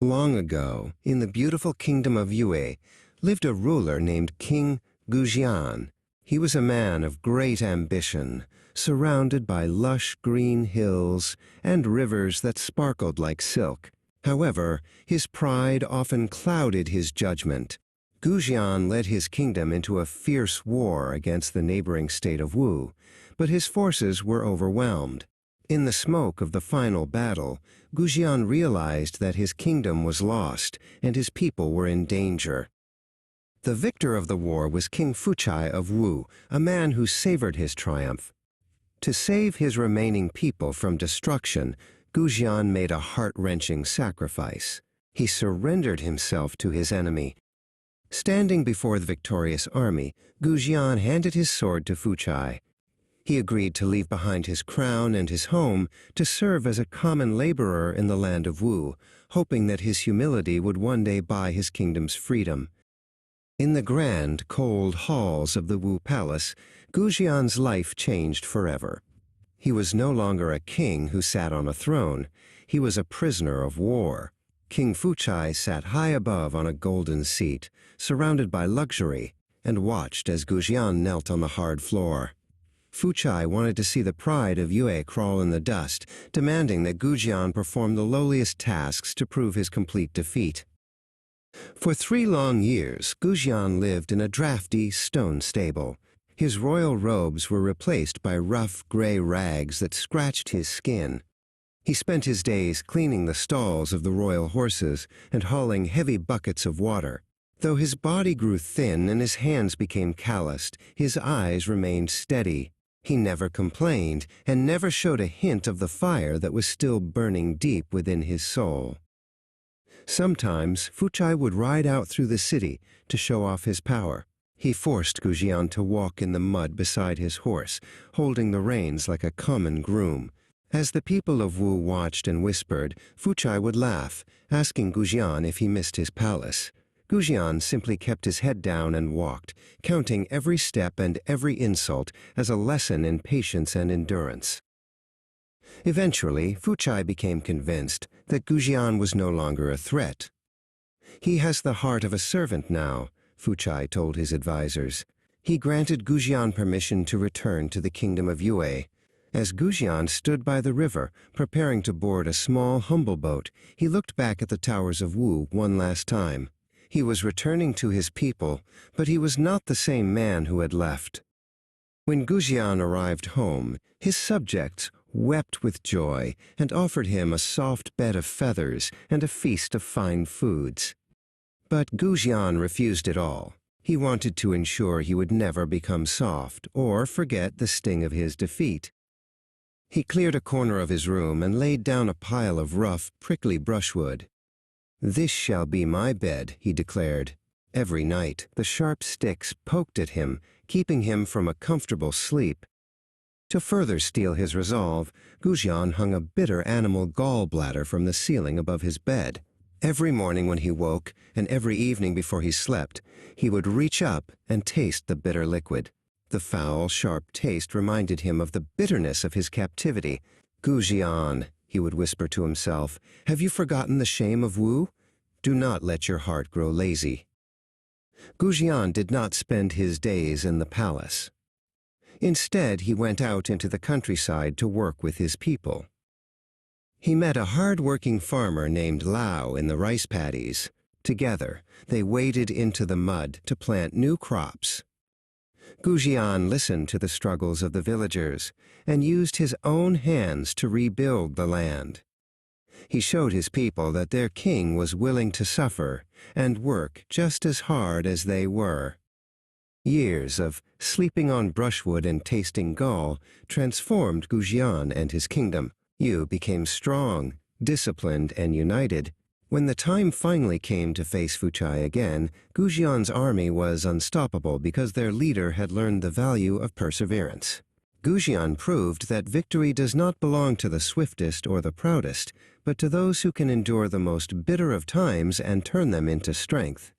Long ago, in the beautiful kingdom of Yue, lived a ruler named King Goujian. He was a man of great ambition, surrounded by lush green hills and rivers that sparkled like silk. However, his pride often clouded his judgment. Goujian led his kingdom into a fierce war against the neighboring state of Wu, but his forces were overwhelmed. In the smoke of the final battle, Goujian realized that his kingdom was lost and his people were in danger. The victor of the war was King Fuchai of Wu, a man who savored his triumph. To save his remaining people from destruction, Goujian made a heart-wrenching sacrifice. He surrendered himself to his enemy. Standing before the victorious army, Goujian handed his sword to Fuchai. He agreed to leave behind his crown and his home to serve as a common laborer in the land of Wu, hoping that his humility would one day buy his kingdom's freedom. In the grand, cold halls of the Wu palace, Goujian's life changed forever. He was no longer a king who sat on a throne. He was a prisoner of war. King Fuchai sat high above on a golden seat, surrounded by luxury, and watched as Goujian knelt on the hard floor. Fuchai wanted to see the pride of Yue crawl in the dust, demanding that Goujian perform the lowliest tasks to prove his complete defeat. For 3 long years, Goujian lived in a drafty stone stable. His royal robes were replaced by rough gray rags that scratched his skin. He spent his days cleaning the stalls of the royal horses and hauling heavy buckets of water. Though his body grew thin and his hands became calloused, his eyes remained steady. He never complained and never showed a hint of the fire that was still burning deep within his soul. Sometimes Fuchai would ride out through the city to show off his power. He forced Goujian to walk in the mud beside his horse, holding the reins like a common groom. As the people of Wu watched and whispered, Fuchai would laugh, asking Goujian if he missed his palace. Goujian simply kept his head down and walked, counting every step and every insult as a lesson in patience and endurance. Eventually, Fuchai became convinced that Goujian was no longer a threat. "He has the heart of a servant now," Fuchai told his advisors. He granted Goujian permission to return to the kingdom of Yue. As Goujian stood by the river, preparing to board a small, humble boat, he looked back at the towers of Wu one last time. He was returning to his people, but he was not the same man who had left. When Goujian arrived home, his subjects wept with joy and offered him a soft bed of feathers and a feast of fine foods. But Goujian refused it all. He wanted to ensure he would never become soft or forget the sting of his defeat. He cleared a corner of his room and laid down a pile of rough, prickly brushwood. "This shall be my bed," he declared. Every night, the sharp sticks poked at him, keeping him from a comfortable sleep. To further steel his resolve, Goujian hung a bitter animal gall bladder from the ceiling above his bed. Every morning when he woke, and every evening before he slept, he would reach up and taste the bitter liquid. The foul, sharp taste reminded him of the bitterness of his captivity. "Goujian," he would whisper to himself, "have you forgotten the shame of Wu? Do not let your heart grow lazy." Goujian did not spend his days in the palace. Instead, he went out into the countryside to work with his people. He met a hard-working farmer named Lao in the rice paddies. Together, they waded into the mud to plant new crops. Goujian listened to the struggles of the villagers and used his own hands to rebuild the land. He showed his people that their king was willing to suffer and work just as hard as they were. Years of sleeping on brushwood and tasting gall transformed Goujian and his kingdom. Yu became strong, disciplined, and united. When the time finally came to face Fuchai again, Goujian's army was unstoppable because their leader had learned the value of perseverance. Goujian proved that victory does not belong to the swiftest or the proudest, but to those who can endure the most bitter of times and turn them into strength.